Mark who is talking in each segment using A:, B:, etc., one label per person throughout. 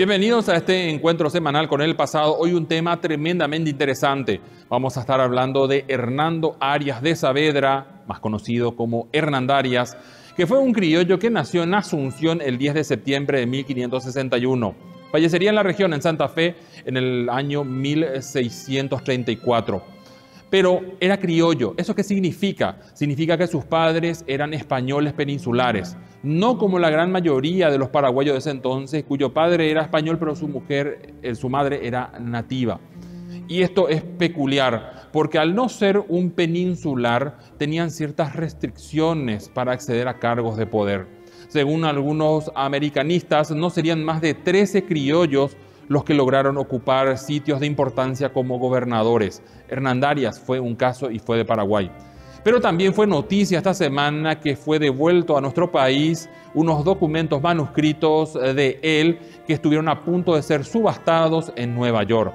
A: Bienvenidos a este encuentro semanal con el pasado. Hoy un tema tremendamente interesante. Vamos a estar hablando de Hernando Arias de Saavedra, más conocido como Hernandarias, que fue un criollo que nació en Asunción el 10 de septiembre de 1561. Fallecería en la región, en Santa Fe, en el año 1634. Pero era criollo. ¿Eso qué significa? Significa que sus padres eran españoles peninsulares, no como la gran mayoría de los paraguayos de ese entonces, cuyo padre era español, pero su madre era nativa. Y esto es peculiar, porque al no ser un peninsular, tenían ciertas restricciones para acceder a cargos de poder. Según algunos americanistas, no serían más de 13 criollos los que lograron ocupar sitios de importancia como gobernadores. Hernandarias fue un caso y fue de Paraguay. Pero también fue noticia esta semana que fue devuelto a nuestro país unos documentos manuscritos de él que estuvieron a punto de ser subastados en Nueva York.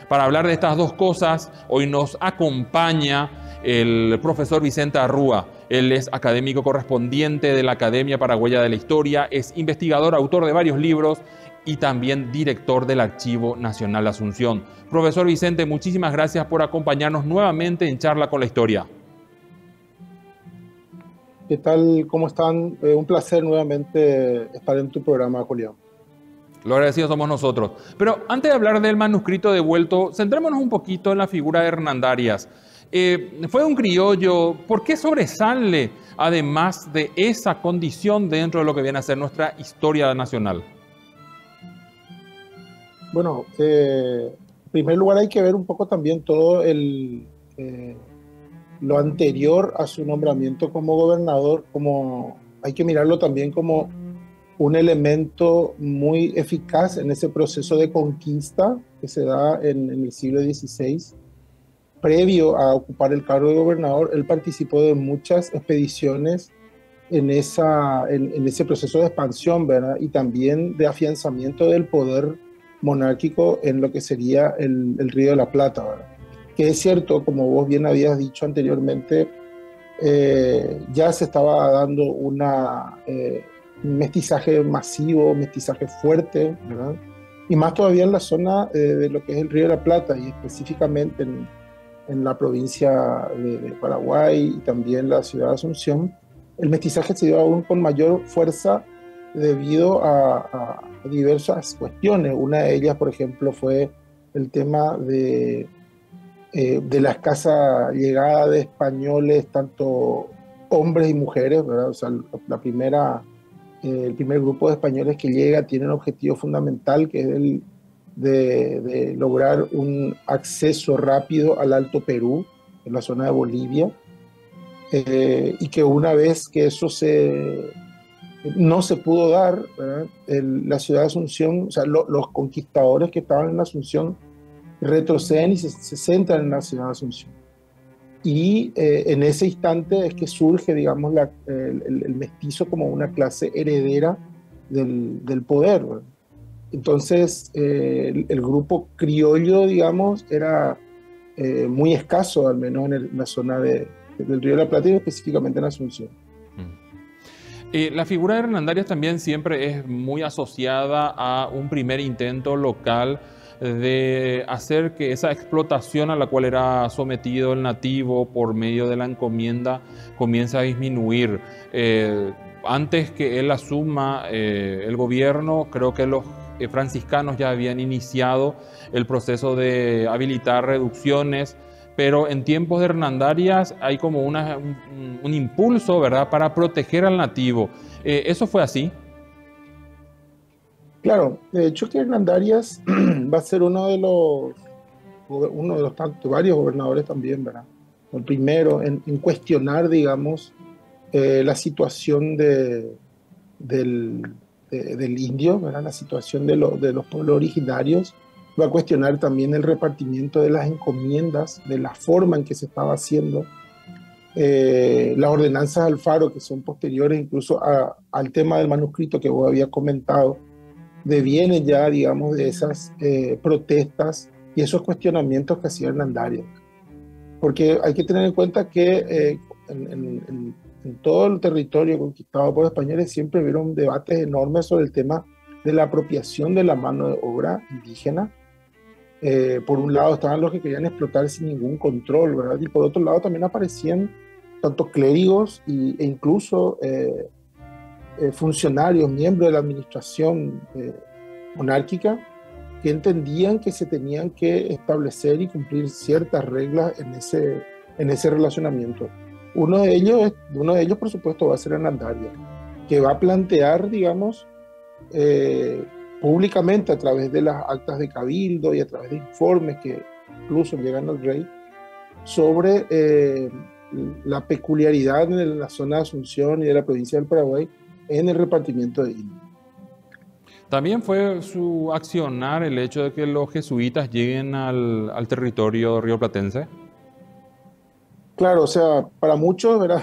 A: Para hablar de estas dos cosas, hoy nos acompaña el profesor Vicente Arrúa. Él es académico correspondiente de la Academia Paraguaya de la Historia, es investigador, autor de varios libros y también director del Archivo Nacional de Asunción. Profesor Vicente, muchísimas gracias por acompañarnos nuevamente en Charla con la Historia.
B: ¿Qué tal? ¿Cómo están? Un placer nuevamente estar en tu programa, Julián.
A: Lo agradecidos somos nosotros. Pero antes de hablar del manuscrito devuelto, centrémonos un poquito en la figura de Hernandarias. Fue un criollo. ¿Por qué sobresale, además de esa condición, dentro de lo que viene a ser nuestra historia nacional?
B: Bueno, en primer lugar hay que ver un poco también todo lo anterior a su nombramiento como gobernador, hay que mirarlo también como un elemento muy eficaz en ese proceso de conquista que se da en el siglo XVI. Previo a ocupar el cargo de gobernador, él participó de muchas expediciones en ese proceso de expansión, ¿verdad? Y también de afianzamiento del poder monárquico en lo que sería el Río de la Plata, ¿verdad? Que es cierto, como vos bien habías dicho anteriormente, ya se estaba dando un mestizaje masivo, mestizaje fuerte, ¿verdad? Y más todavía en la zona de lo que es el Río de la Plata, y específicamente en la provincia de Paraguay y también la ciudad de Asunción. El mestizaje se dio aún con mayor fuerza debido a diversas cuestiones. Una de ellas, por ejemplo, fue el tema de la escasa llegada de españoles, tanto hombres y mujeres, ¿verdad? O sea, el primer grupo de españoles que llega tiene un objetivo fundamental, que es el de lograr un acceso rápido al Alto Perú, en la zona de Bolivia, y que una vez que eso no se pudo dar, ¿verdad? La ciudad de Asunción, o sea, los conquistadores que estaban en Asunción retroceden y se centran en la ciudad de Asunción. Y en ese instante es que surge, digamos, el mestizo como una clase heredera del poder, ¿verdad? Entonces, el grupo criollo, digamos, era muy escaso, al menos en la zona del Río de la Plata y específicamente en Asunción.
A: La figura de Hernandarias también siempre es muy asociada a un primer intento local de hacer que esa explotación a la cual era sometido el nativo por medio de la encomienda comience a disminuir. Antes que él asuma el gobierno, creo que los franciscanos ya habían iniciado el proceso de habilitar reducciones, pero en tiempos de Hernandarias hay como un impulso, ¿verdad?, para proteger al nativo. ¿Eso fue así?
B: Claro, de hecho que Hernandarias va a ser uno de los varios gobernadores también, ¿verdad? El primero en cuestionar, digamos, la situación del indio, ¿verdad? La situación de los pueblos originarios. Va a cuestionar también el repartimiento de las encomiendas, de la forma en que se estaba haciendo. Las ordenanzas Alfaro, que son posteriores incluso al tema del manuscrito que vos habías comentado, devienen ya, digamos, de esas protestas y esos cuestionamientos que hacía Hernandarias. Porque hay que tener en cuenta que en todo el territorio conquistado por los españoles siempre hubieron debates enormes sobre el tema de la apropiación de la mano de obra indígena. Por un lado estaban los que querían explotar sin ningún control, ¿verdad? Y por otro lado también aparecían tanto clérigos e incluso funcionarios, miembros de la administración monárquica, que entendían que se tenían que establecer y cumplir ciertas reglas en ese relacionamiento. Uno de ellos, por supuesto, va a ser Hernandaria, que va a plantear, digamos, públicamente a través de las actas de cabildo y a través de informes que incluso llegan al rey, sobre la peculiaridad en la zona de Asunción y de la provincia del Paraguay en el repartimiento de indios.
A: También fue su accionar el hecho de que los jesuitas lleguen al territorio rioplatense.
B: Claro, o sea, para muchos, ¿verdad?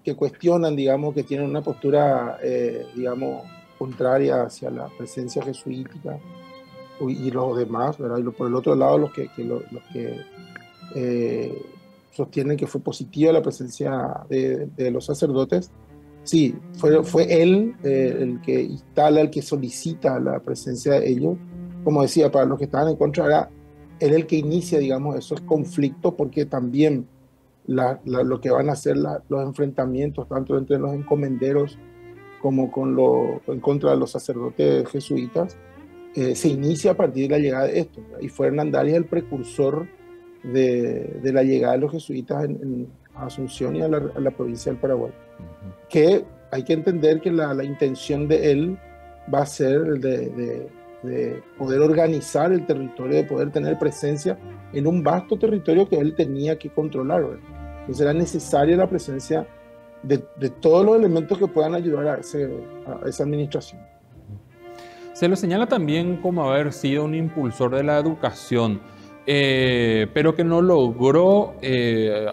B: que cuestionan, digamos, que tienen una postura, digamos, contraria hacia la presencia jesuítica y los demás, ¿verdad? Y por el otro lado, los que sostienen que fue positiva la presencia de los sacerdotes. Sí, fue él el que instala, el que solicita la presencia de ellos. Como decía, para los que estaban en contra, era él el que inicia, digamos, esos conflictos, porque también lo que van a ser los enfrentamientos, tanto entre los encomenderos como en contra de los sacerdotes jesuitas, se inicia a partir de la llegada de esto. Y fue Hernandaria el precursor de la llegada de los jesuitas a Asunción y a la provincia del Paraguay. Que hay que entender que la intención de él va a ser de poder organizar el territorio, de poder tener presencia en un vasto territorio que él tenía que controlar, ¿verdad? Entonces era necesaria la presencia de todos los elementos que puedan ayudar a esa administración.
A: Se lo señala también como haber sido un impulsor de la educación, pero que no logró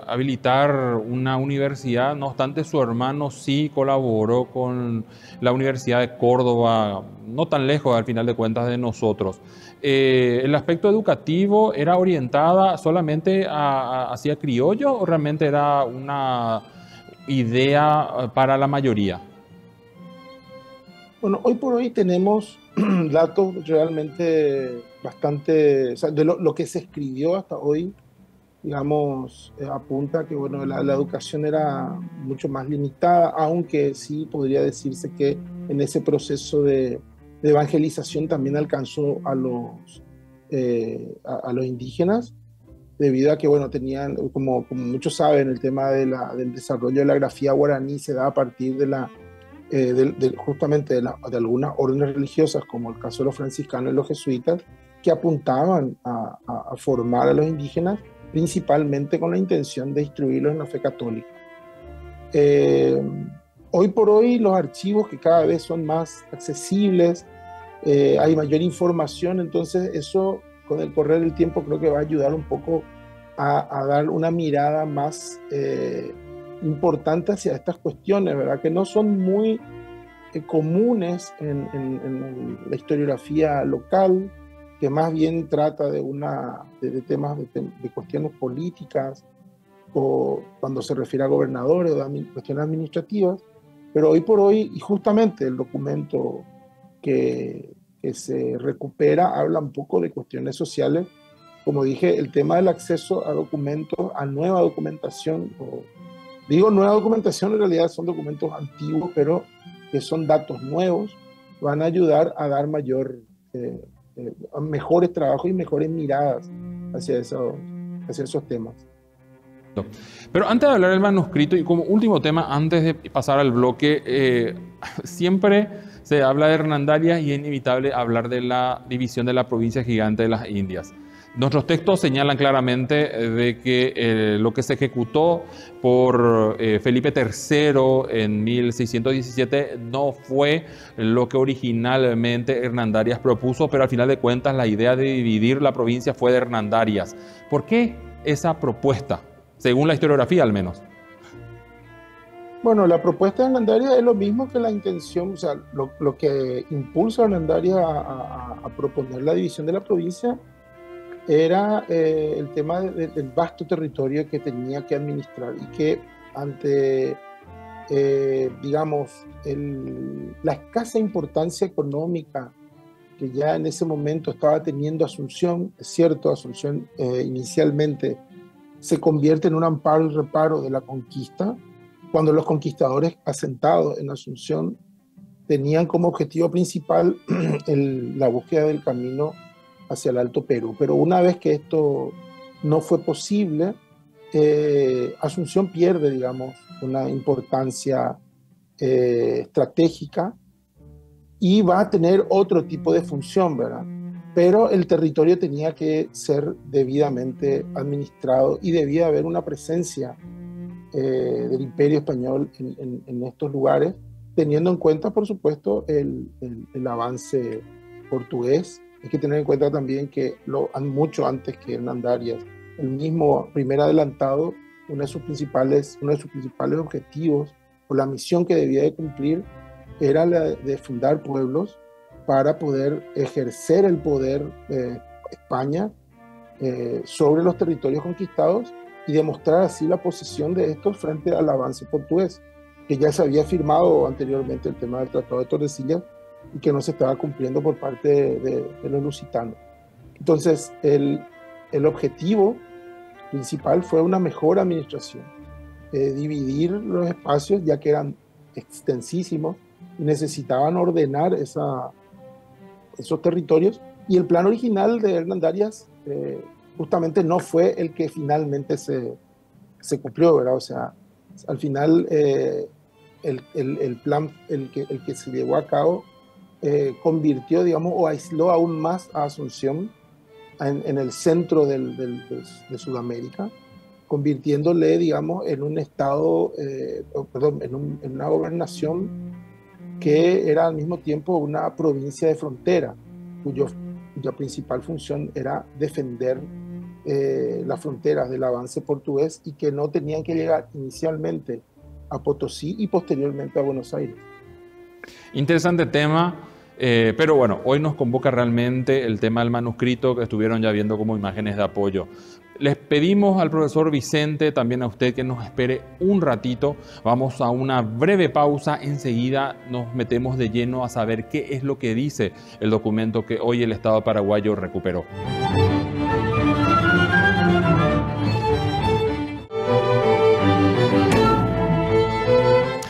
A: habilitar una universidad. No obstante, su hermano sí colaboró con la Universidad de Córdoba, no tan lejos al final de cuentas de nosotros. ¿El aspecto educativo era orientada solamente hacia criollo o realmente era una idea para la mayoría?
B: Bueno, hoy por hoy tenemos datos realmente bastante, o sea, de lo que se escribió hasta hoy, digamos, apunta que bueno, la educación era mucho más limitada, aunque sí podría decirse que en ese proceso de evangelización también alcanzó a los indígenas, debido a que, bueno, tenían, como muchos saben, el tema del desarrollo de la grafía guaraní se da a partir justamente de algunas órdenes religiosas, como el caso de los franciscanos y los jesuitas, que apuntaban a formar a los indígenas, principalmente con la intención de instruirlos en la fe católica. Hoy por hoy los archivos, que cada vez son más accesibles, hay mayor información, entonces eso con el correr del tiempo creo que va a ayudar un poco a dar una mirada más importante hacia estas cuestiones, ¿verdad? Que no son muy comunes en la historiografía local, que más bien trata de temas de cuestiones políticas, o cuando se refiere a gobernadores o de cuestiones administrativas. Pero hoy por hoy, y justamente el documento que se recupera habla un poco de cuestiones sociales. Como dije, el tema del acceso a documentos, a nueva documentación, digo nueva documentación, en realidad son documentos antiguos, pero que son datos nuevos, van a ayudar a dar mejores trabajos y mejores miradas hacia esos temas.
A: Pero antes de hablar del manuscrito, y como último tema, antes de pasar al bloque, siempre se habla de Hernandarias y es inevitable hablar de la división de la provincia gigante de las Indias. Nuestros textos señalan claramente de que lo que se ejecutó por Felipe III en 1617 no fue lo que originalmente Hernandarias propuso, pero al final de cuentas la idea de dividir la provincia fue de Hernandarias. ¿Por qué esa propuesta? Según la historiografía, al menos.
B: Bueno, la propuesta de Hernandarias es lo mismo que la intención, o sea, lo que impulsa a Hernandarias a proponer la división de la provincia era el tema del vasto territorio que tenía que administrar y que ante, digamos, la escasa importancia económica que ya en ese momento estaba teniendo Asunción. Es cierto, Asunción inicialmente se convierte en un amparo y reparo de la conquista, cuando los conquistadores asentados en Asunción tenían como objetivo principal la búsqueda del camino hacia el Alto Perú. Pero una vez que esto no fue posible, Asunción pierde, digamos, una importancia estratégica y va a tener otro tipo de función, ¿verdad? Pero el territorio tenía que ser debidamente administrado y debía haber una presencia del Imperio Español en estos lugares, teniendo en cuenta, por supuesto, el avance portugués. Hay que tener en cuenta también que mucho antes que Hernandarias, el mismo primer adelantado, uno de sus principales objetivos o la misión que debía de cumplir era la de fundar pueblos para poder ejercer el poder España sobre los territorios conquistados y demostrar así la posesión de estos frente al avance portugués, que ya se había firmado anteriormente el tema del Tratado de Tordesillas y que no se estaba cumpliendo por parte de los lusitanos. Entonces, el objetivo principal fue una mejor administración, dividir los espacios, ya que eran extensísimos y necesitaban ordenar esos territorios, y el plan original de Hernandarias justamente no fue el que finalmente se cumplió, ¿verdad? O sea, al final el plan, el que se llevó a cabo, convirtió, digamos, o aisló aún más a Asunción en el centro de Sudamérica, convirtiéndole, digamos, en un estado, en una gobernación que era al mismo tiempo una provincia de frontera, cuya principal función era defender las fronteras del avance portugués y que no tenían que llegar inicialmente a Potosí y posteriormente a Buenos Aires.
A: Interesante tema, pero bueno, hoy nos convoca realmente el tema del manuscrito, que estuvieron ya viendo como imágenes de apoyo. Les pedimos al profesor Vicente, también a usted, que nos espere un ratito. Vamos a una breve pausa. Enseguida nos metemos de lleno a saber qué es lo que dice el documento que hoy el Estado paraguayo recuperó.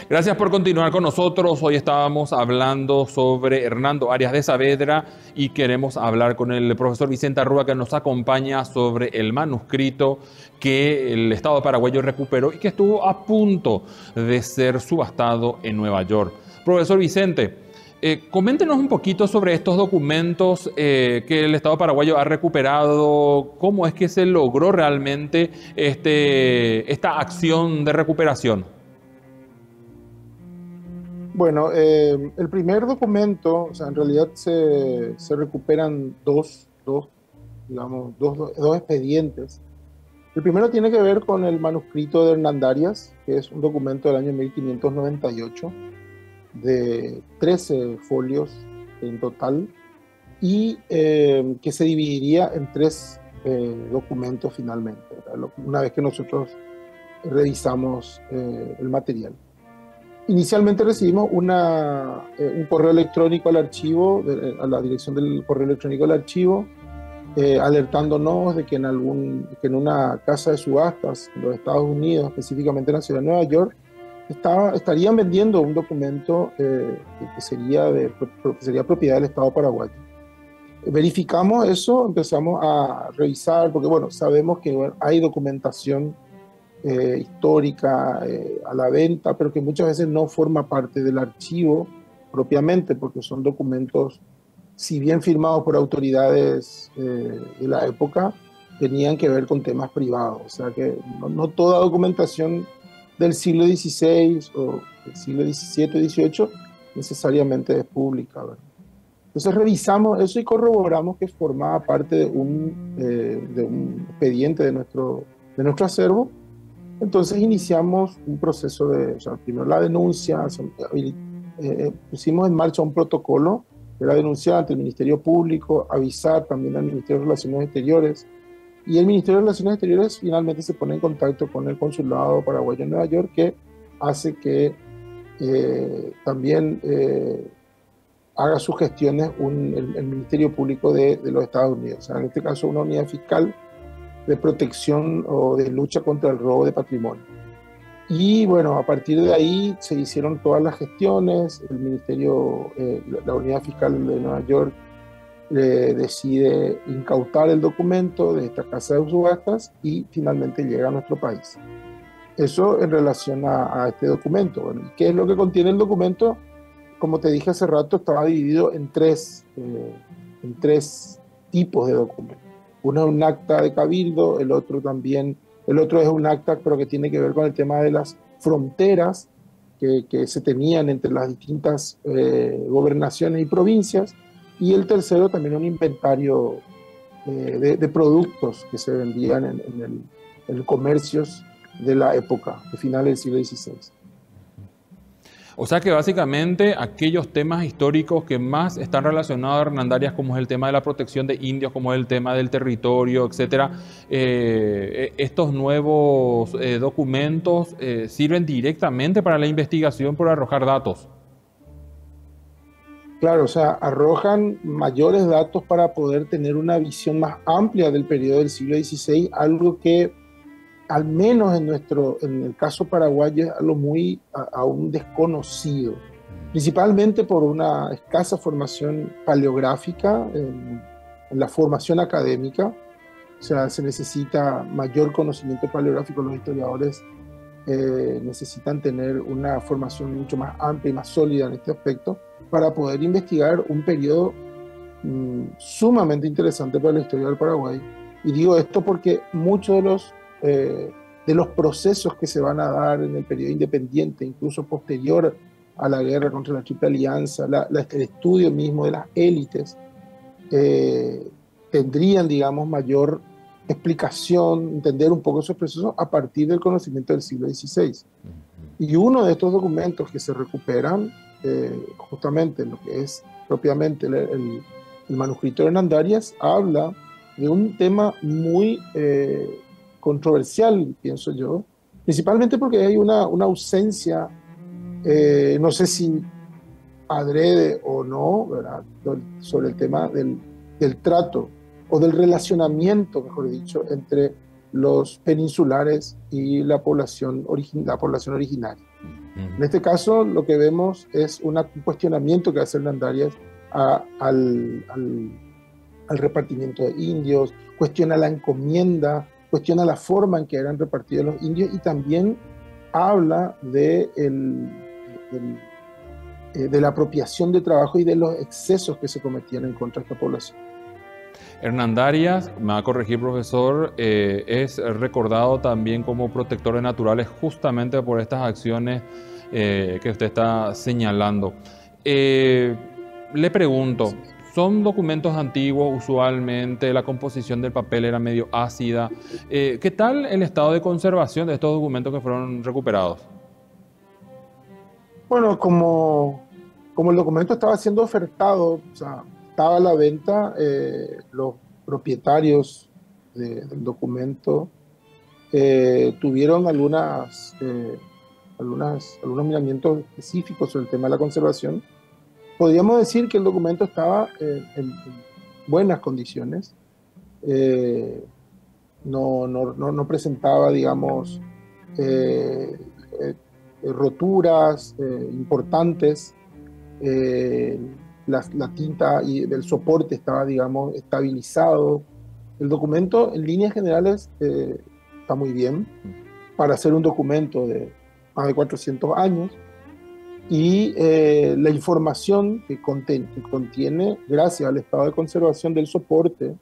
A: Gracias por continuar con nosotros. Hoy estábamos hablando sobre Hernando Arias de Saavedra y queremos hablar con el profesor Vicente Arrua, que nos acompaña sobre el manuscrito que el Estado paraguayo recuperó y que estuvo a punto de ser subastado en Nueva York. Profesor Vicente, coméntenos un poquito sobre estos documentos que el Estado paraguayo ha recuperado. ¿Cómo es que se logró realmente esta acción de recuperación?
B: Bueno, el primer documento, o sea, en realidad se recuperan dos expedientes. El primero tiene que ver con el manuscrito de Hernandarias, que es un documento del año 1598, de 13 folios en total, y que se dividiría en 3 documentos finalmente, ¿verdad? Una vez que nosotros revisamos el material. Inicialmente recibimos un correo electrónico al archivo, a la dirección del correo electrónico del archivo, alertándonos de que en una casa de subastas en los Estados Unidos, específicamente en la ciudad de Nueva York, estarían vendiendo un documento que sería propiedad del Estado paraguayo. Verificamos eso, empezamos a revisar, porque bueno, sabemos que hay documentación histórica a la venta, pero que muchas veces no forma parte del archivo propiamente, porque son documentos, si bien firmados por autoridades de la época, tenían que ver con temas privados. O sea que no toda documentación del siglo XVI o del siglo XVII y XVIII necesariamente es pública, ¿verdad? Entonces revisamos eso y corroboramos que formaba parte de un expediente de nuestro acervo. Entonces iniciamos un proceso primero la denuncia, pusimos en marcha un protocolo de la denuncia ante el Ministerio Público, avisar también al Ministerio de Relaciones Exteriores, y el Ministerio de Relaciones Exteriores finalmente se pone en contacto con el Consulado Paraguayo en Nueva York, que hace que también haga sus gestiones el Ministerio Público de los Estados Unidos. O sea, en este caso, una unidad fiscal de protección o de lucha contra el robo de patrimonio. Y bueno, a partir de ahí se hicieron todas las gestiones, el Ministerio, la Unidad Fiscal de Nueva York decide incautar el documento de esta casa de subastas y finalmente llega a nuestro país. Eso en relación a este documento. Bueno, ¿qué es lo que contiene el documento? Como te dije hace rato, estaba dividido en tres tipos de documentos. Uno es un acta de cabildo, el otro es un acta, pero que tiene que ver con el tema de las fronteras que se tenían entre las distintas gobernaciones y provincias, y el tercero también un inventario de productos que se vendían en comercios de la época, de finales del siglo XVI.
A: O sea que básicamente aquellos temas históricos que más están relacionados a Hernandarias, como es el tema de la protección de indios, como es el tema del territorio, etcétera, estos nuevos documentos sirven directamente para la investigación por arrojar datos.
B: Claro, o sea, arrojan mayores datos para poder tener una visión más amplia del periodo del siglo XVI, algo que al menos en el caso paraguayo es algo muy aún desconocido, principalmente por una escasa formación paleográfica en la formación académica. O sea, se necesita mayor conocimiento paleográfico. Los historiadores necesitan tener una formación mucho más amplia y más sólida en este aspecto para poder investigar un periodo sumamente interesante para la historia del Paraguay. Y digo esto porque muchos de los procesos que se van a dar en el periodo independiente, incluso posterior a la guerra contra la Triple Alianza, el estudio mismo de las élites, tendrían, digamos, mayor explicación, entender un poco esos procesos a partir del conocimiento del siglo XVI. Y uno de estos documentos que se recuperan, justamente lo que es propiamente el manuscrito de Hernandarias, habla de un tema muy controversial, pienso yo, principalmente porque hay una ausencia, no sé si adrede o no, ¿verdad?, sobre el tema del trato o del relacionamiento, mejor dicho, entre los peninsulares y la población originaria. En este caso, lo que vemos es un cuestionamiento que hace Hernandarias al repartimiento de indios, cuestiona la encomienda, cuestiona la forma en que eran repartidos los indios y también habla de la apropiación de trabajo y de los excesos que se cometían en contra de esta población.
A: Hernandarias, me va a corregir profesor, es recordado también como protector de naturales justamente por estas acciones que usted está señalando. Le pregunto, son documentos antiguos, usualmente la composición del papel era medio ácida. ¿Qué tal el estado de conservación de estos documentos que fueron recuperados?
B: Bueno, como el documento estaba siendo ofertado, o sea, estaba a la venta, los propietarios del documento tuvieron algunos miramientos específicos sobre el tema de la conservación. Podríamos decir que el documento estaba en buenas condiciones, no presentaba, digamos, roturas importantes, la tinta y el soporte estaba, digamos, estabilizado. El documento, en líneas generales, está muy bien para hacer un documento de más de 400 años. Y la información que contiene, gracias al estado de conservación del soporte,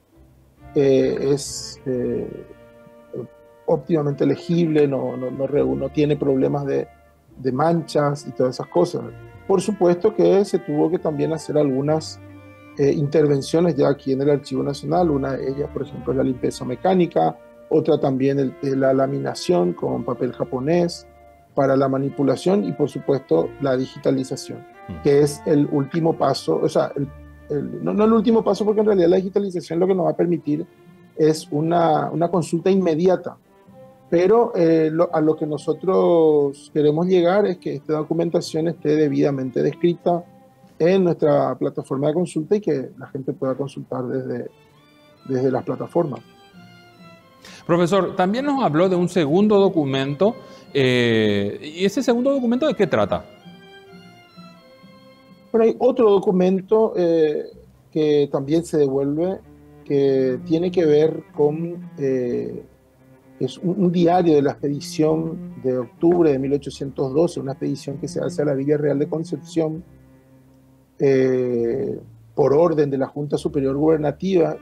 B: es óptimamente legible, no tiene problemas de manchas y todas esas cosas. Por supuesto que se tuvo que también hacer algunas intervenciones ya aquí en el Archivo Nacional. Una de ellas, por ejemplo, es la limpieza mecánica, otra también la laminación con papel japonés para la manipulación y por supuesto la digitalización, que es el último paso, o sea, no el último paso, porque en realidad la digitalización lo que nos va a permitir es una consulta inmediata, pero a lo que nosotros queremos llegar es que esta documentación esté debidamente descrita, en nuestra plataforma de consulta y que la gente pueda consultar desde las plataformas.
A: Profesor, también nos habló de un segundo documento. ¿Y ese segundo documento de qué trata?
B: Pero hay otro documento que también se devuelve, que tiene que ver con, es un diario de la expedición de octubre de 1812, una expedición que se hace a la Villa Real de Concepción por orden de la Junta Superior Gubernativa,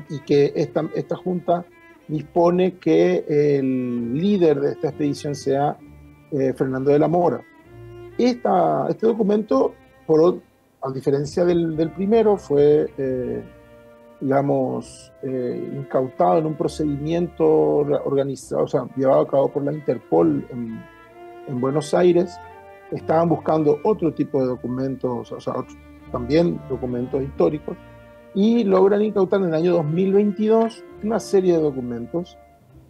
B: y que esta junta dispone que el líder de esta expedición sea Fernando de la Mora. Este documento, a diferencia del primero, fue, digamos, incautado en un procedimiento organizado, o sea, llevado a cabo por la Interpol en Buenos Aires. Estaban buscando otro tipo de documentos, o sea, también documentos históricos, y logran incautar en el año 2022 una serie de documentos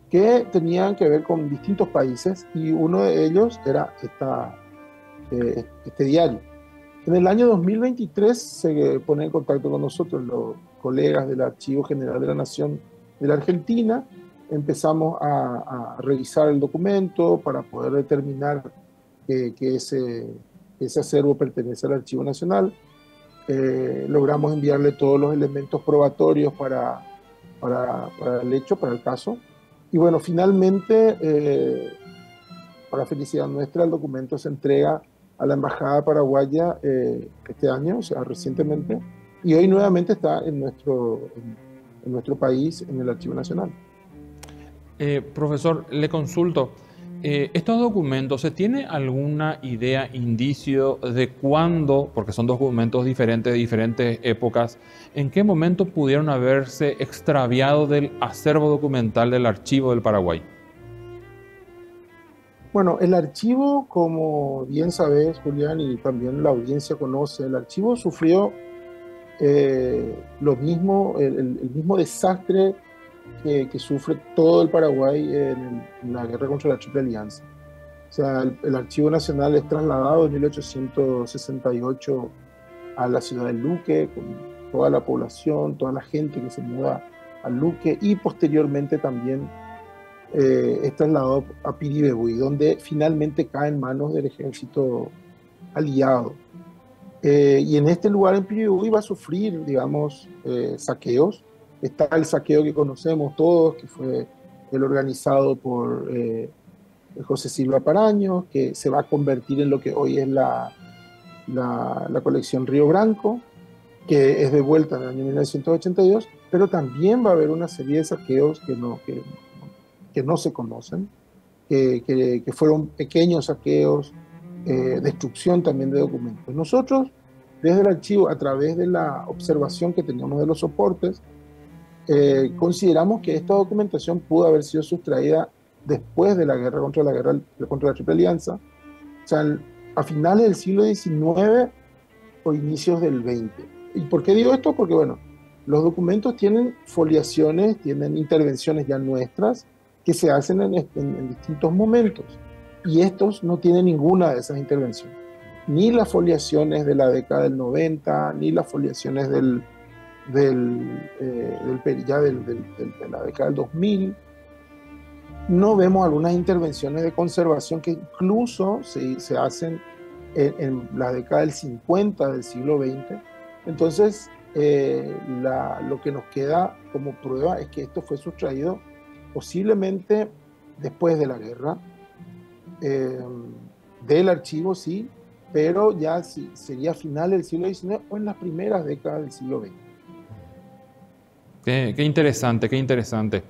B: que tenían que ver con distintos países, y uno de ellos era este diario. En el año 2023 se pone en contacto con nosotros los colegas del Archivo General de la Nación de la Argentina. Empezamos a revisar el documento para poder determinar que ese acervo pertenece al Archivo Nacional. Logramos enviarle todos los elementos probatorios para el hecho, para el caso. Y bueno, finalmente, para felicidad nuestra, el documento se entrega a la Embajada Paraguaya este año, o sea, recientemente, y hoy nuevamente está en nuestro país, en el Archivo Nacional.
A: Profesor, le consulto, ¿estos documentos, se tiene alguna idea, indicio de cuándo, porque son documentos diferentes de diferentes épocas, en qué momento pudieron haberse extraviado del acervo documental del Archivo del Paraguay?
B: Bueno, el archivo, como bien sabes, Julián, y también la audiencia conoce, el archivo sufrió lo mismo, el mismo desastre que sufre todo el Paraguay en la guerra contra la Triple Alianza. O sea, el Archivo Nacional es trasladado en 1868 a la ciudad de Luque, con toda la población, toda la gente que se muda a Luque, y posteriormente también es trasladado a Piribebuy, donde finalmente cae en manos del ejército aliado. Y en este lugar, en Piribebuy, va a sufrir, digamos, saqueos. Está el saqueo que conocemos todos, que fue el organizado por José Silva Paraños, que se va a convertir en lo que hoy es la colección Río Branco, que es devuelta en el año 1982, pero también va a haber una serie de saqueos que no se conocen, que fueron pequeños saqueos, destrucción también de documentos. Nosotros, desde el archivo, a través de la observación que teníamos de los soportes, consideramos que esta documentación pudo haber sido sustraída después de la guerra contra la Triple Alianza, o sea, a finales del siglo XIX o inicios del XX. ¿Y por qué digo esto? Porque, bueno, los documentos tienen foliaciones, tienen intervenciones ya nuestras, que se hacen en distintos momentos, y estos no tienen ninguna de esas intervenciones, ni las foliaciones de la década del 90, ni las foliaciones de la década del 2000. No vemos algunas intervenciones de conservación que incluso se hacen en la década del 50 del siglo XX. Entonces, lo que nos queda como prueba es que esto fue sustraído posiblemente después de la guerra, del archivo, sí, pero ya sería final del siglo XIX o en las primeras décadas del siglo XX.
A: Qué interesante, qué interesante.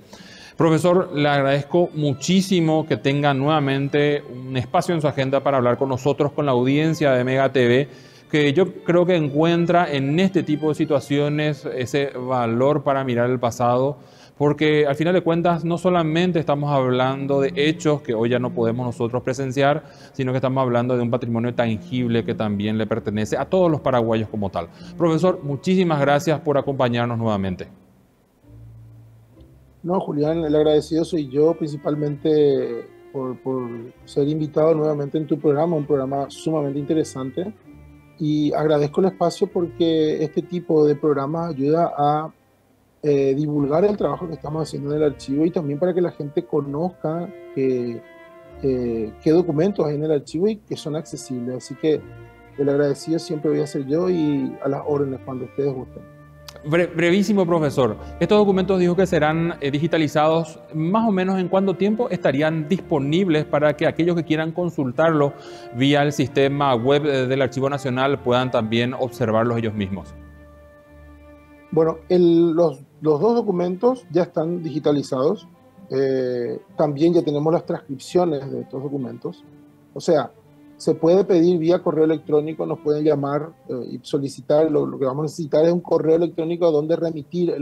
A: Profesor, le agradezco muchísimo que tenga nuevamente un espacio en su agenda para hablar con nosotros, con la audiencia de Mega TV, que yo creo que encuentra en este tipo de situaciones ese valor para mirar el pasado, porque al final de cuentas no solamente estamos hablando de hechos que hoy ya no podemos nosotros presenciar, sino que estamos hablando de un patrimonio tangible que también le pertenece a todos los paraguayos como tal. Profesor, muchísimas gracias por acompañarnos nuevamente.
B: No, Julián, el agradecido soy yo, principalmente por ser invitado nuevamente en tu programa, un programa sumamente interesante. Y agradezco el espacio porque este tipo de programas ayuda a divulgar el trabajo que estamos haciendo en el archivo y también para que la gente conozca qué documentos hay en el archivo y que son accesibles. Así que el agradecido siempre voy a ser yo y a las órdenes cuando ustedes gusten.
A: Brevísimo, profesor. Estos documentos dijo que serán digitalizados. ¿Más o menos en cuánto tiempo estarían disponibles para que aquellos que quieran consultarlo vía el sistema web del Archivo Nacional puedan también observarlos ellos mismos?
B: Bueno, los dos documentos ya están digitalizados. También ya tenemos las transcripciones de estos documentos. O sea, se puede pedir vía correo electrónico, nos pueden llamar y solicitar. Lo que vamos a necesitar es un correo electrónico donde remitir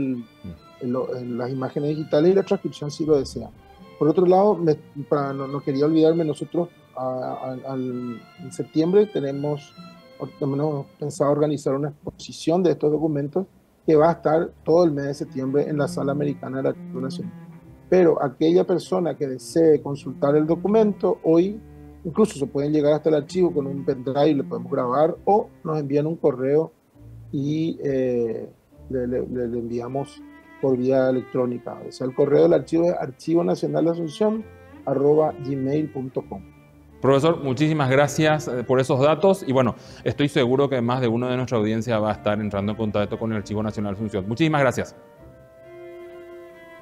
B: las imágenes digitales y la transcripción si lo desean. Por otro lado, no quería olvidarme, nosotros en septiembre tenemos pensado organizar una exposición de estos documentos que va a estar todo el mes de septiembre en la Sala Americana del Archivo Nacional. Pero aquella persona que desee consultar el documento, hoy incluso se pueden llegar hasta el archivo con un pendrive, le podemos grabar o nos envían un correo y le enviamos por vía electrónica. O sea, el correo del archivo es archivonacionalasunción@gmail.com.
A: Profesor, muchísimas gracias por esos datos y bueno, estoy seguro que más de uno de nuestra audiencia va a estar entrando en contacto con el Archivo Nacional Asunción. Muchísimas gracias.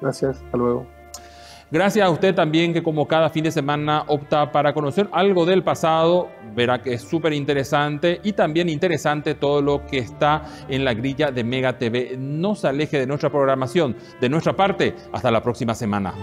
B: Gracias, hasta luego.
A: Gracias a usted también que como cada fin de semana opta para conocer algo del pasado, verá que es súper interesante y también interesante todo lo que está en la grilla de Mega TV. No se aleje de nuestra programación. De nuestra parte, hasta la próxima semana.